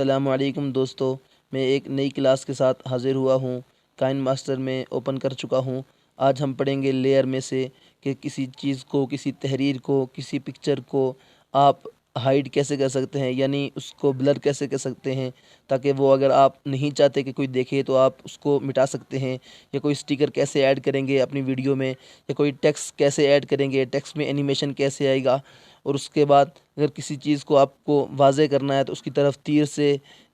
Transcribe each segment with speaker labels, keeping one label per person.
Speaker 1: अस्सलामुअलैकुम दोस्तों, मैं एक नई क्लास के साथ हाज़िर हुआ हूँ। काइन मास्टर में ओपन कर चुका हूँ। आज हम पढ़ेंगे लेयर में से कि किसी चीज़ को, किसी तहरीर को, किसी पिक्चर को आप हाइड कैसे कर सकते हैं, यानी उसको ब्लर कैसे कर सकते हैं, ताकि वो अगर आप नहीं चाहते कि कोई देखे तो आप उसको मिटा सकते हैं। या कोई स्टिकर कैसे ऐड करेंगे अपनी वीडियो में, या कोई टेक्स्ट कैसे ऐड करेंगे, टेक्स्ट में एनिमेशन कैसे आएगा। और उसके बाद अगर किसी चीज़ को आपको वाज़े करना है तो उसकी तरफ तीर से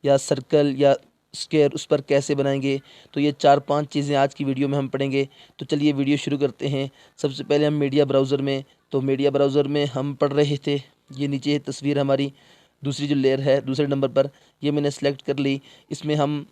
Speaker 1: या सर्कल या स्क्वायर उस पर कैसे बनाएंगे। तो ये 4-5 चीज़ें आज की वीडियो में हम पढ़ेंगे। तो चलिए वीडियो शुरू करते हैं। सबसे पहले हम मीडिया ब्राउज़र में, तो मीडिया ब्राउज़र में हम पढ़ रहे थे। ये नीचे है तस्वीर हमारी, दूसरी जो लेयर है दूसरे नंबर पर, ये मैंने सेलेक्ट कर ली। इसमें हम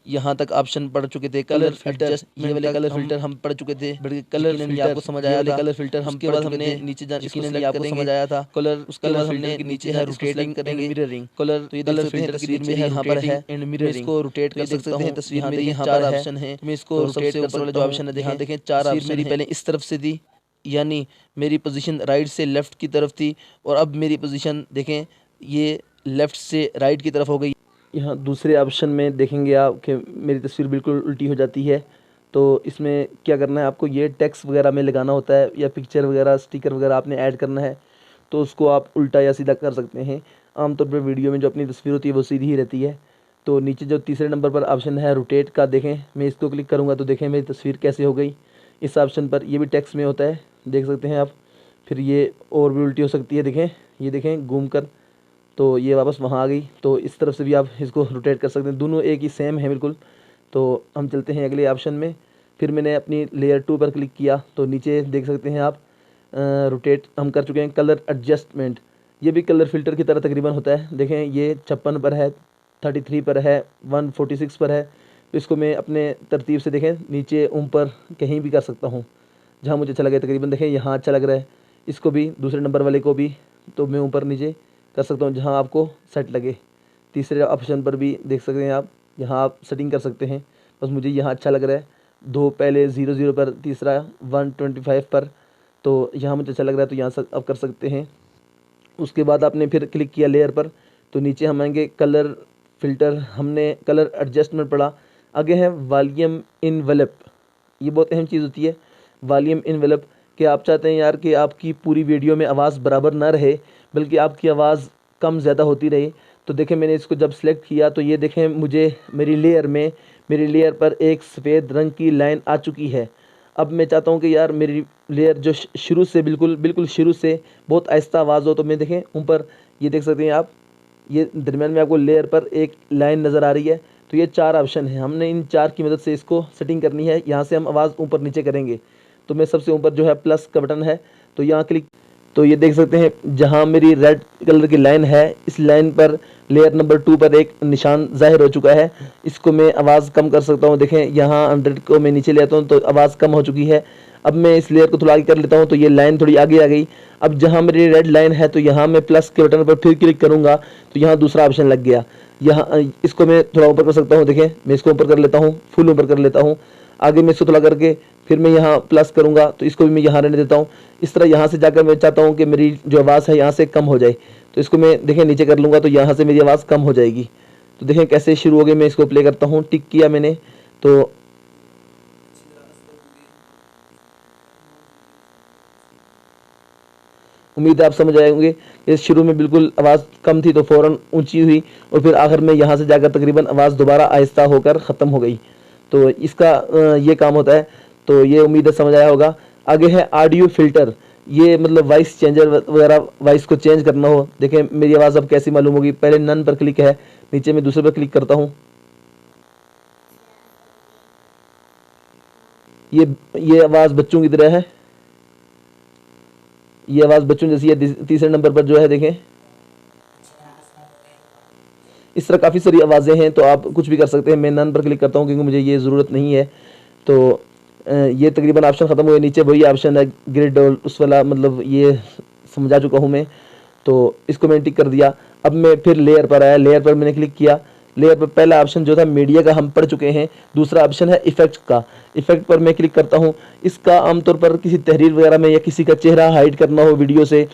Speaker 1: यहाँ तक ऑप्शन पढ़ चुके थे। कलर फिल्टर, ये वाले कलर फिल्टर हम पढ़ चुके थे। कलर फिल्टर आपको समझ आया था। कलर फिल्टर हम उसके बाद हमने नीचे इसको सिलेक्ट आपको समझ आया था। कलर उसके बाद हमने नीचे है रोटेटिंग करेंगे, मिररिंग कलर। तो ये कलर फिल्टर तस्वीर में यहाँ पर है एंड मिररिंग, इसको रोटेट कर सकते हैं। तस्वीर में यहाँ पर ऑप्शन है, मैं इसको रोटेट कर ऊपर वाला जो ऑप्शन है देखें 4 ऑप्शन मेरी पहले इस तरफ से थी, यानी मेरी पोजीशन राइट से लेफ़्ट की तरफ थी, और अब मेरी पोजीशन देखें ये लेफ़्ट से राइट की तरफ हो गई। यहाँ दूसरे ऑप्शन में देखेंगे आप कि मेरी तस्वीर बिल्कुल उल्टी हो जाती है। तो इसमें क्या करना है आपको, ये टेक्स्ट वगैरह में लगाना होता है या पिक्चर वगैरह स्टिकर वगैरह आपने ऐड करना है, तो उसको आप उल्टा या सीधा कर सकते हैं। आमतौर पर वीडियो में जो अपनी तस्वीर होती है वो सीधी ही रहती है। तो नीचे जो तीसरे नंबर पर ऑप्शन है रोटेट का, देखें मैं इसको क्लिक करूँगा तो देखें मेरी तस्वीर कैसे हो गई इस ऑप्शन पर। ये भी टेक्स्ट में होता है, देख सकते हैं आप। फिर ये और भी उल्टी हो सकती है, देखें ये देखें घूम कर, तो ये वापस वहाँ आ गई। तो इस तरफ से भी आप इसको रोटेट कर सकते हैं, दोनों एक ही सेम है बिल्कुल। तो हम चलते हैं अगले ऑप्शन में। फिर मैंने अपनी लेयर 2 पर क्लिक किया तो नीचे देख सकते हैं आप रोटेट हम कर चुके हैं। कलर एडजस्टमेंट, ये भी कलर फिल्टर की तरह तकरीबन होता है। देखें ये 56 पर है, 33 पर है, 146 पर है। तो इसको मैं अपने तरतीब से देखें नीचे ऊपर कहीं भी कर सकता हूँ जहाँ मुझे अच्छा लगे। तकरीबन देखें यहाँ अच्छा लग रहा है, इसको भी दूसरे नंबर वाले को भी तो मैं ऊपर नीचे कर सकता हूँ जहाँ आपको सेट लगे। तीसरे ऑप्शन पर भी देख सकते हैं आप, यहाँ आप सेटिंग कर सकते हैं। बस मुझे यहाँ अच्छा लग रहा है, 2 पहले 00 पर, तीसरा 125 पर, तो यहाँ मुझे अच्छा लग रहा है तो यहाँ से आप कर सकते हैं। उसके बाद आपने फिर क्लिक किया लेयर पर, तो नीचे हम आएंगे कलर फिल्टर, हमने कलर एडजस्टमेंट पढ़ा। आगे है वॉल्यूम इनवेलप, ये बहुत अहम चीज़ होती है वॉल्यूम इनवेलप। कि आप चाहते हैं यार कि आपकी पूरी वीडियो में आवाज़ बराबर ना रहे, बल्कि आपकी आवाज़ कम ज़्यादा होती रहे। तो देखें मैंने इसको जब सेलेक्ट किया तो ये देखें मुझे मेरी लेयर पर एक सफ़ेद रंग की लाइन आ चुकी है। अब मैं चाहता हूँ कि यार मेरी लेयर जो शुरू से बिल्कुल शुरू से बहुत आहिस्ता आवाज़ हो, तो मैं देखें ऊपर ये देख सकते हैं आप, ये दरमियान में आपको लेयर पर एक लाइन नज़र आ रही है। तो ये 4 ऑप्शन है, हमने इन 4 की मदद से इसको सेटिंग करनी है। यहाँ से हम आवाज़ ऊपर नीचे करेंगे। तो मैं सबसे ऊपर जो है प्लस का बटन है, तो यहाँ क्लिक, तो ये देख सकते हैं जहाँ मेरी रेड कलर की लाइन है, इस लाइन पर लेयर नंबर 2 पर एक निशान जाहिर हो चुका है। इसको मैं आवाज़ कम कर सकता हूँ, देखें यहाँ 100 को मैं नीचे ले आता हूँ तो आवाज़ कम हो चुकी है। अब मैं इस लेयर को थोड़ा आगे कर लेता हूँ तो ये लाइन थोड़ी आगे आ गई। अब जहाँ मेरी रेड लाइन है तो यहाँ मैं प्लस के बटन पर फिर क्लिक करूँगा तो यहाँ दूसरा ऑप्शन लग गया। यहाँ इसको मैं थोड़ा ऊपर कर सकता हूँ, देखें मैं इसको ऊपर कर लेता हूँ, फुल ऊपर कर लेता हूँ। आगे मैं इसको थोड़ा करके फिर मैं यहाँ प्लस करूँगा तो इसको भी मैं यहाँ रहने देता हूँ। इस तरह यहाँ से जाकर मैं चाहता हूँ कि मेरी जो आवाज़ है यहाँ से कम हो जाए, तो इसको मैं देखें नीचे कर लूँगा तो यहाँ से मेरी आवाज़ कम हो जाएगी। तो देखें कैसे शुरू हो गई। मैं इसको प्ले करता हूँ, टिक किया मैंने, तो उम्मीद है आप समझ आए होंगे। इस शुरू में बिल्कुल आवाज़ कम थी तो फ़ौरन ऊंची हुई, और फिर आखिर में यहाँ से जाकर तकरीबन आवाज़ दोबारा आहिस्ता होकर ख़त्म हो गई। तो इसका ये काम होता है। तो ये उम्मीद है समझ आया होगा। आगे है ऑडियो फ़िल्टर, ये मतलब वॉइस चेंजर वगैरह, वॉइस को चेंज करना हो। देखें मेरी आवाज़ अब कैसी मालूम होगी। पहले नन पर क्लिक है, नीचे मैं दूसरे पर क्लिक करता हूँ। ये आवाज़ बच्चों की तरह है, ये आवाज़ बच्चों जैसी है। तीसरे नंबर पर जो है देखें, इस तरह काफ़ी सारी आवाज़ें हैं, तो आप कुछ भी कर सकते हैं। मैं नन पर क्लिक करता हूँ क्योंकि मुझे ये ज़रूरत नहीं है। तो ये तकरीबन ऑप्शन ख़त्म हुए। नीचे वही ऑप्शन है ग्रिड उस वाला, मतलब ये समझा चुका हूँ मैं, तो इसको मैंने टिक कर दिया। अब मैं फिर लेयर पर आया, लेयर पर मैंने क्लिक किया। लेयर पर पहला ऑप्शन जो था मीडिया का हम पढ़ चुके हैं, दूसरा ऑप्शन है इफ़ेक्ट का। इफ़ेक्ट पर मैं क्लिक करता हूँ। इसका आमतौर पर किसी तहरीर वगैरह में या किसी का चेहरा हाइड करना हो वीडियो से,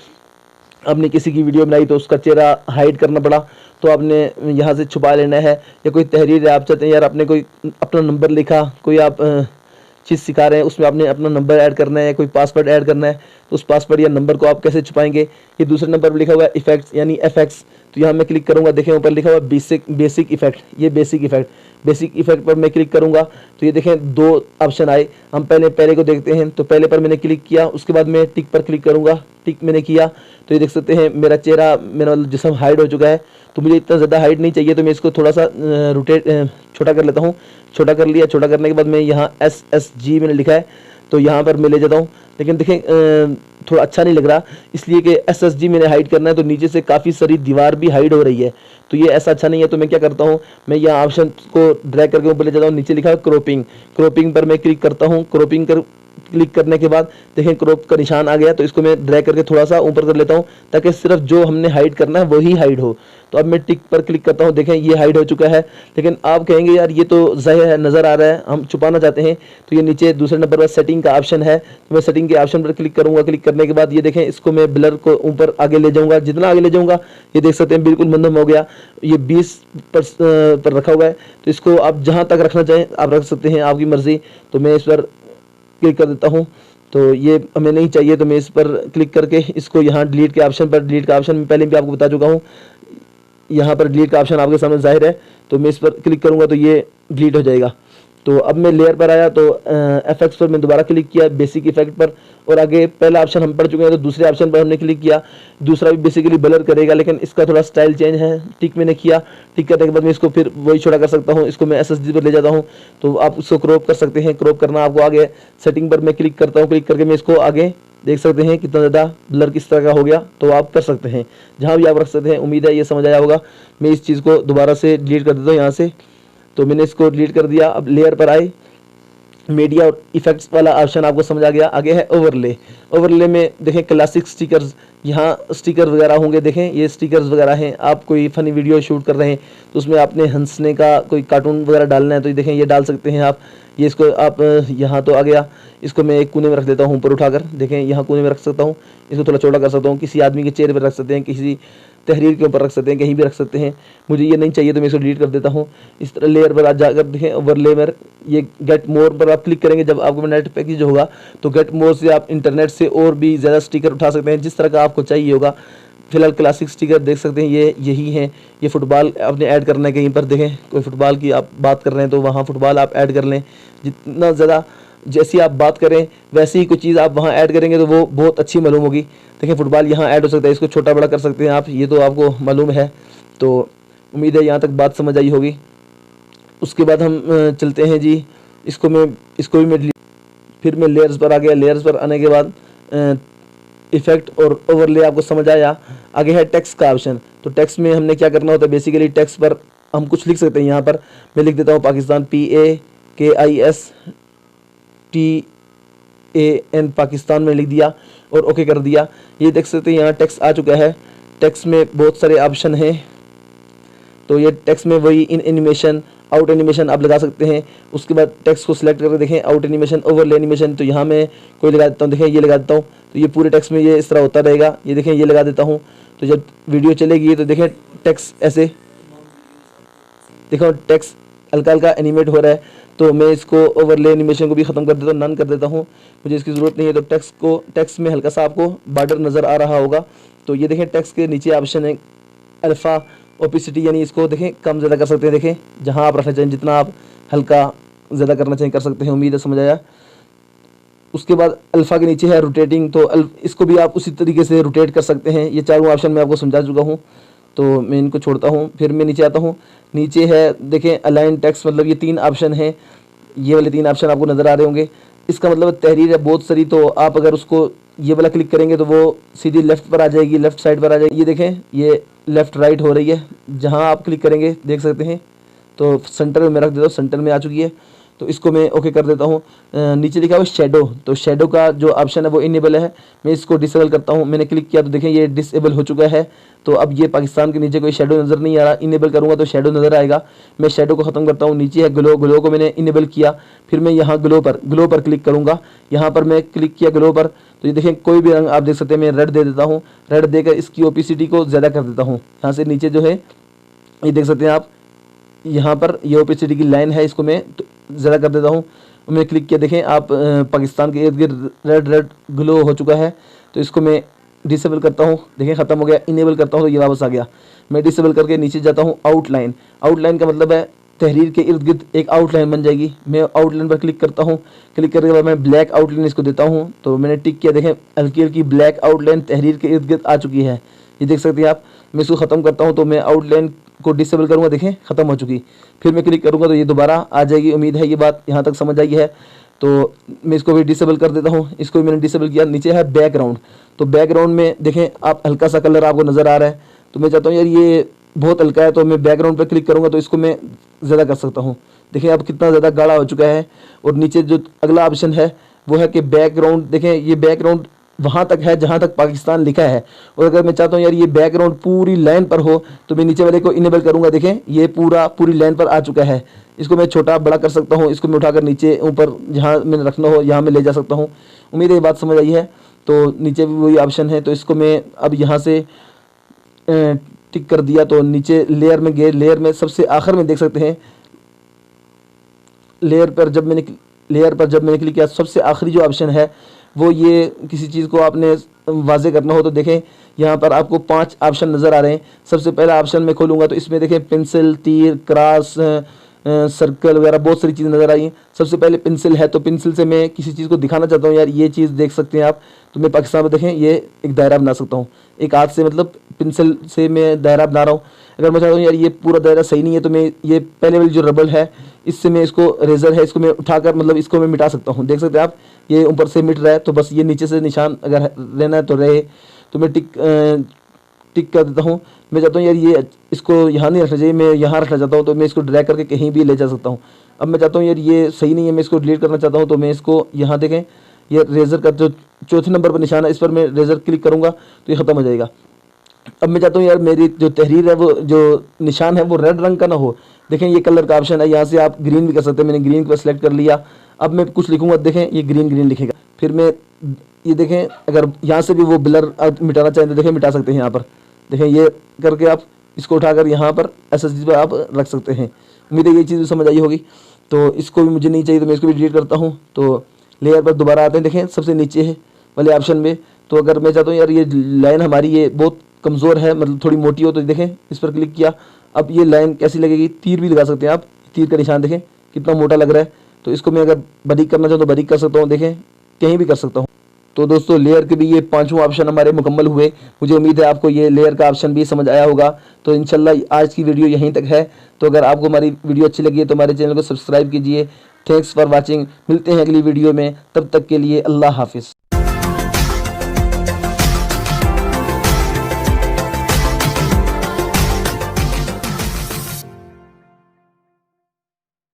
Speaker 1: आपने किसी की वीडियो बनाई तो उसका चेहरा हाइड करना पड़ा, तो आपने यहाँ से छुपा लेना है। या कोई तहरीर है, आप चाहते हैं यार आपने कोई अपना नंबर लिखा, कोई आप चीज़ सिखा रहे हैं, उसमें आपने अपना नंबर ऐड करना है, कोई पासवर्ड ऐड करना है, तो उस पासवर्ड या नंबर को आप कैसे छुपाएंगे। ये दूसरे नंबर पर लिखा हुआ है इफेक्ट्स यानी एफएक्स, तो यहाँ मैं क्लिक करूँगा, देखें ऊपर लिखा हुआ है बेसिक इफेक्ट, ये बेसिक इफेक्ट पर मैं क्लिक करूँगा तो ये देखें दो ऑप्शन आए। हम पहले को देखते हैं, तो पहले पर मैंने क्लिक किया, उसके बाद मैं टिक पर क्लिक करूँगा, टिक मैंने किया तो ये देख सकते हैं मेरा चेहरा, मेरा जिस्म हाइड हो चुका है। तो मुझे इतना ज़्यादा हाइड नहीं चाहिए, तो मैं इसको थोड़ा सा छोटा कर लेता हूँ। छोटा कर लिया, छोटा करने के बाद मैं यहाँ SSG मैंने लिखा है, तो यहाँ पर मैं ले जाता हूँ। लेकिन देखें थोड़ा अच्छा नहीं लग रहा, इसलिए कि SSG मैंने हाइड करना है, तो नीचे से काफ़ी सारी दीवार भी हाइड हो रही है, तो ये ऐसा अच्छा नहीं है। तो मैं क्या करता हूँ, मैं यहाँ ऑप्शन को ड्रैग करके ऊपर ले जाता हूँ, नीचे लिखा है क्रॉपिंग पर मैं क्लिक करता हूँ। क्लिक करने के बाद देखें क्रॉप का निशान आ गया, तो इसको मैं ड्रैग करके थोड़ा सा ऊपर कर लेता हूँ ताकि सिर्फ जो हमने हाइड करना है वही हाइड हो। तो अब मैं टिक पर क्लिक करता हूँ, देखें ये हाइड हो चुका है। लेकिन आप कहेंगे यार ये तो ज़ाहिर है नज़र आ रहा है, हम छुपाना चाहते हैं, तो ये नीचे दूसरे नंबर पर सेटिंग का ऑप्शन है, तो मैं सेटिंग के ऑप्शन पर क्लिक करूँगा। क्लिक करने के बाद ये देखें इसको मैं ब्लर को ऊपर आगे ले जाऊँगा, जितना आगे ले जाऊँगा ये देख सकते हैं बिल्कुल मंदम हो गया, ये 20 पर रखा हुआ है। तो इसको आप जहाँ तक रखना चाहें आप रख सकते हैं, आपकी मर्ज़ी। तो मैं इस पर क्लिक कर देता हूँ, तो ये हमें नहीं चाहिए, तो मैं इस पर क्लिक करके इसको यहाँ डिलीट के ऑप्शन पर, डिलीट का ऑप्शन मैं पहले भी आपको बता चुका हूँ, यहाँ पर डिलीट का ऑप्शन आपके सामने जाहिर है, तो मैं इस पर क्लिक करूँगा तो ये डिलीट हो जाएगा। तो अब मैं लेयर पर आया, तो एफएक्स पर मैं दोबारा क्लिक किया, बेसिक इफेक्ट पर, और आगे पहला ऑप्शन हम पढ़ चुके हैं, तो दूसरे ऑप्शन पर हमने क्लिक किया। दूसरा भी बेसिकली ब्लर करेगा, लेकिन इसका थोड़ा स्टाइल चेंज है। टिक मैंने किया, टिक करने के बाद मैं इसको फिर वही छोटा कर सकता हूँ, इसको मैं SSD पर ले जाता हूँ, तो आप इसको क्रॉप कर सकते हैं। क्रॉप करना आपको आगे सेटिंग पर मैं क्लिक करता हूँ, क्लिक करके मैं इसको आगे देख सकते हैं कितना ज़्यादा ब्लर किस तरह का हो गया, तो आप कर सकते हैं, जहाँ भी आप रख सकते हैं। उम्मीद है ये समझ आया होगा। मैं इस चीज़ को दोबारा से डिलीट कर देता हूँ यहाँ से, तो मैंने इसको डिलीट कर दिया। अब लेयर पर आए, मीडिया और इफेक्ट्स वाला ऑप्शन आपको समझ आ गया। आगे है ओवरले में देखें क्लासिक स्टिकर्स, यहाँ स्टिकर वगैरह होंगे, देखें ये स्टिकर्स वगैरह हैं। आप कोई फ़नी वीडियो शूट कर रहे हैं तो उसमें आपने हंसने का कोई कार्टून वगैरह डालना है, तो ये देखें ये डाल सकते हैं आप। ये इसको आप यहाँ तो आ गया, इसको मैं एक कोने में रख देता हूँ ऊपर उठाकर, देखें यहाँ कोने में रख सकता हूँ। इसको थोड़ा छोटा कर सकता हूँ, किसी आदमी के चेहरे पर रख सकते हैं, किसी तहरीर के ऊपर रख सकते हैं, कहीं भी रख सकते हैं। मुझे ये नहीं चाहिए तो मैं इसको डिलीट कर देता हूँ। इस तरह लेयर पर आज जाकर देखें ओवरले में ये गेट मोर पर आप क्लिक करेंगे, जब आपको नेट पैकेज होगा तो गेट मोर से आप इंटरनेट से और भी ज़्यादा स्टिकर उठा सकते हैं, जिस तरह का आपको चाहिए होगा। फिलहाल क्लासिक स्टिकर देख सकते हैं, ये यही हैं। ये फुटबॉल आपने ऐड करना है कहीं पर, देखें कोई फुटबॉल की आप बात कर रहे हैं तो वहाँ फुटबॉल आप ऐड कर लें। जितना ज़्यादा जैसी आप बात करें वैसी ही कोई चीज़ आप वहाँ ऐड करेंगे तो वो बहुत अच्छी मालूम होगी। देखिए फुटबॉल यहाँ ऐड हो सकता है, इसको छोटा बड़ा कर सकते हैं आप, ये तो आपको मालूम है। तो उम्मीद है यहाँ तक बात समझ आई होगी। उसके बाद हम चलते हैं जी, इसको भी मैं फिर मैं लेयर्स पर आ गया। लेयर्स पर आने के बाद इफेक्ट और ओवरले आपको समझ आया। आगे है टेक्स्ट का ऑप्शन, तो टेक्स्ट में हमने क्या करना होता है, बेसिकली टेक्स्ट पर हम कुछ लिख सकते हैं। यहाँ पर मैं लिख देता हूँ पाकिस्तान, PAKISTAN पाकिस्तान में लिख दिया और ओके कर दिया। ये देख सकते हैं यहाँ टेक्स्ट आ चुका है। टेक्स्ट में बहुत सारे ऑप्शन हैं, तो ये टेक्स्ट में वही इन एनिमेशन, आउट एनिमेशन आप लगा सकते हैं। उसके बाद टेक्स्ट को सिलेक्ट करके देखें आउट एनिमेशन, ओवरले एनिमेशन, तो यहाँ मैं कोई लगा देता हूँ, देखें ये लगा देता हूँ, तो ये पूरे टेक्स्ट में ये इस तरह होता रहेगा। ये देखें ये लगा देता हूँ, तो जब वीडियो चलेगी तो देखें टेक्स्ट ऐसे, देखो टेक्स्ट हल्का हल्का एनिमेट हो रहा है। तो मैं इसको ओवरले एनिमेशन को भी ख़त्म कर देता हूँ, नन कर देता हूँ, मुझे इसकी ज़रूरत नहीं है। तो टेक्स्ट में हल्का सा आपको बॉर्डर नज़र आ रहा होगा। तो ये देखें टेक्स्ट के नीचे ऑप्शन है अल्फ़ा ओपेसिटी, यानी इसको देखें कम ज़्यादा कर सकते हैं। देखें जहाँ आप रखना चाहें, जितना आप हल्का ज़्यादा करना चाहें कर सकते हैं। उम्मीद है समझ आया। उसके बाद अल्फ़ा के नीचे है रोटेटिंग, तो इसको भी आप उसी तरीके से रोटेट कर सकते हैं। ये चारों ऑप्शन मैं आपको समझा चुका हूँ, तो मैं इनको छोड़ता हूँ। फिर मैं नीचे आता हूँ, नीचे है देखें अलाइन टेक्स्ट, मतलब ये 3 ऑप्शन हैं, ये वाले 3 ऑप्शन आपको नज़र आ रहे होंगे। इसका मतलब तहरीर है बहुत सारी, तो आप अगर उसको ये वाला क्लिक करेंगे तो वो सीधी लेफ़्ट पर आ जाएगी, लेफ़्ट साइड पर आ जाएगी। ये देखें ये लेफ़्ट राइट हो रही है, जहाँ आप क्लिक करेंगे देख सकते हैं। तो सेंटर में मैं रख देता हूँ, सेंटर में आ चुकी है। तो इसको मैं ओके कर देता हूँ। नीचे लिखा हुआ है शेडो, तो शेडो का जो ऑप्शन है वो इनेबल है, मैं इसको डिसेबल करता हूँ। मैंने क्लिक किया तो देखें ये डिसेबल हो चुका है। तो अब ये पाकिस्तान के नीचे कोई शेडो नज़र नहीं आ रहा, इनेबल करूँगा तो शेडो नज़र आएगा। मैं शेडो को ख़त्म करता हूँ। नीचे है ग्लो, ग्लो को मैंने इनेबल किया, फिर मैं यहाँ ग्लो पर क्लिक करूँगा। यहाँ पर मैं क्लिक किया ग्लो पर, तो ये देखें कोई भी रंग आप देख सकते हैं, मैं रेड दे देता हूँ। रेड देकर इसकी ओपेसिटी को ज़्यादा कर देता हूँ। यहाँ से नीचे जो है ये देख सकते हैं आप, यहाँ पर ये ओपेसिटी की लाइन है, इसको मैं ज़्यादा कर देता हूँ। मैंने क्लिक किया, देखें आप पाकिस्तान के इर्द गिर्द रेड रेड ग्लो हो चुका है। तो इसको मैं डिसेबल करता हूँ, देखें ख़त्म हो गया। इनेबल करता हूँ तो ये वापस आ गया। मैं डिसेबल करके नीचे जाता हूँ। आउटलाइन, आउटलाइन का मतलब है तहरीर के इर्द गिर्द एक आउटलाइन बन जाएगी। मैं आउटलाइन पर क्लिक करता हूँ। क्लिक करने के बाद मैं ब्लैक आउटलाइन इसको देता हूँ। तो मैंने टिक किया, देखें हल्की हल्की ब्लैक आउटलाइन तहरीर के इर्द गिर्द आ चुकी है, ये देख सकते हैं आप। मैं इसको ख़त्म करता हूँ, तो मैं आउटलाइन को डिसेबल करूँगा, देखें ख़त्म हो चुकी। फिर मैं क्लिक करूँगा तो ये दोबारा आ जाएगी। उम्मीद है ये बात यहाँ तक समझ आई है। तो मैं इसको भी डिसेबल कर देता हूँ। इसको भी मैंने डिसेबल किया। नीचे है बैकग्राउंड, तो बैकग्राउंड में देखें आप हल्का सा कलर आपको नज़र आ रहा है। तो मैं चाहता हूँ यार ये बहुत हल्का है, तो मैं बैकग्राउंड पर क्लिक करूँगा तो इसको मैं ज़्यादा कर सकता हूँ। देखिए अब कितना ज़्यादा गाढ़ा हो चुका है। और नीचे जो अगला ऑप्शन है वो है कि बैकग्राउंड, देखें ये बैकग्राउंड वहाँ तक है जहाँ तक पाकिस्तान लिखा है। और अगर मैं चाहता हूँ यार ये बैकग्राउंड पूरी लाइन पर हो तो मैं नीचे वाले को इनेबल करूँगा, देखें ये पूरी लाइन पर आ चुका है। इसको मैं छोटा बड़ा कर सकता हूँ, इसको मैं उठाकर नीचे ऊपर जहाँ मैंने रखना हो यहाँ मैं ले जा सकता हूँ। उम्मीद है ये बात समझ आई है। तो नीचे भी वही ऑप्शन है, तो इसको मैं अब यहाँ से टिक कर दिया। तो नीचे लेयर में गए, लेयर में सबसे आखिर में देख सकते हैं, लेयर पर जब मैंने क्लिक किया, सबसे आखिरी जो ऑप्शन है वो ये किसी चीज़ को आपने वाजे करना हो तो देखें यहाँ पर आपको 5 ऑप्शन नज़र आ रहे हैं। सबसे पहला ऑप्शन मैं खोलूँगा तो इसमें देखें पेंसिल, तीर, क्रॉस, सर्कल वगैरह बहुत सारी चीज़ें नज़र आई हैं। सबसे पहले पेंसिल है, तो पेंसिल से मैं किसी चीज़ को दिखाना चाहता हूँ, यार ये चीज़ देख सकते हैं आप। तो मैं पाकिस्तान में देखें ये एक दायरा बना सकता हूँ एक हाथ से, मतलब पेंसिल से मैं दायरा बना रहा हूँ। अगर मैं चाहता हूँ यार ये पूरा दायरा सही नहीं है तो मैं ये पहले वाली जो रबड़ है इससे मैं इसको रेजर है इसको मैं उठाकर मतलब इसको मैं मिटा सकता हूँ। देख सकते हैं आप ये ऊपर से मिट रहा है, तो बस ये नीचे से निशान अगर रहना है तो रहे। तो मैं टिक कर देता हूँ। मैं चाहता हूँ यार ये इसको यहाँ नहीं रखना चाहिए, मैं यहाँ रखना चाहता हूँ, तो मैं इसको ड्रैग करके कहीं भी ले जा सकता हूँ। अब मैं चाहता हूँ यार ये सही नहीं है, मैं इसको डिलीट करना चाहता हूँ, तो मैं इसको यहाँ देखें ये रेज़र का जो चौथे नंबर पर निशान है इस पर मैं रेज़र क्लिक करूँगा तो ये ख़त्म हो जाएगा। अब मैं चाहता हूँ यार मेरी जो तहरीर है वो जो निशान है वो रेड रंग का ना हो। देखें ये कलर का ऑप्शन है, यहाँ से आप ग्रीन भी कर सकते हैं। मैंने ग्रीन को सेलेक्ट कर लिया। अब मैं कुछ लिखूँगा, देखें ये ग्रीन लिखेगा। फिर मैं ये देखें अगर यहाँ से भी वो ब्लर मिटाना चाहें तो देखें मिटा सकते हैं। यहाँ पर देखें ये करके आप इसको उठाकर यहाँ पर SSD पर आप रख सकते हैं। उम्मीद है ये चीज़ समझ आई होगी। तो इसको भी मुझे नहीं चाहिए तो मैं इसको भी डिलीट करता हूँ। तो लेयर पर दोबारा आते हैं, देखें सबसे नीचे है वाले ऑप्शन में। तो अगर मैं चाहता हूँ यार ये लाइन हमारी ये बहुत कमज़ोर है, मतलब थोड़ी मोटी हो, तो देखें इस पर क्लिक किया। अब ये लाइन कैसी लगेगी, तीर भी लगा सकते हैं आप। तीर का निशान देखें कितना मोटा लग रहा है। तो इसको मैं अगर बारीक करना चाहूँ तो बारीक कर सकता हूँ, देखें कहीं भी कर सकता हूँ। तो दोस्तों लेयर के भी ये 5वां ऑप्शन हमारे मुकम्मल हुए। मुझे उम्मीद है आपको ये लेयर का ऑप्शन भी समझ आया होगा। तो इंशाल्लाह आज की वीडियो यहीं तक है। तो अगर आपको हमारी वीडियो अच्छी लगी है तो हमारे चैनल को सब्सक्राइब कीजिए। Thanks for watching. मिलते हैं अगली वीडियो में, तब तक के लिए अल्लाह हाफिज़।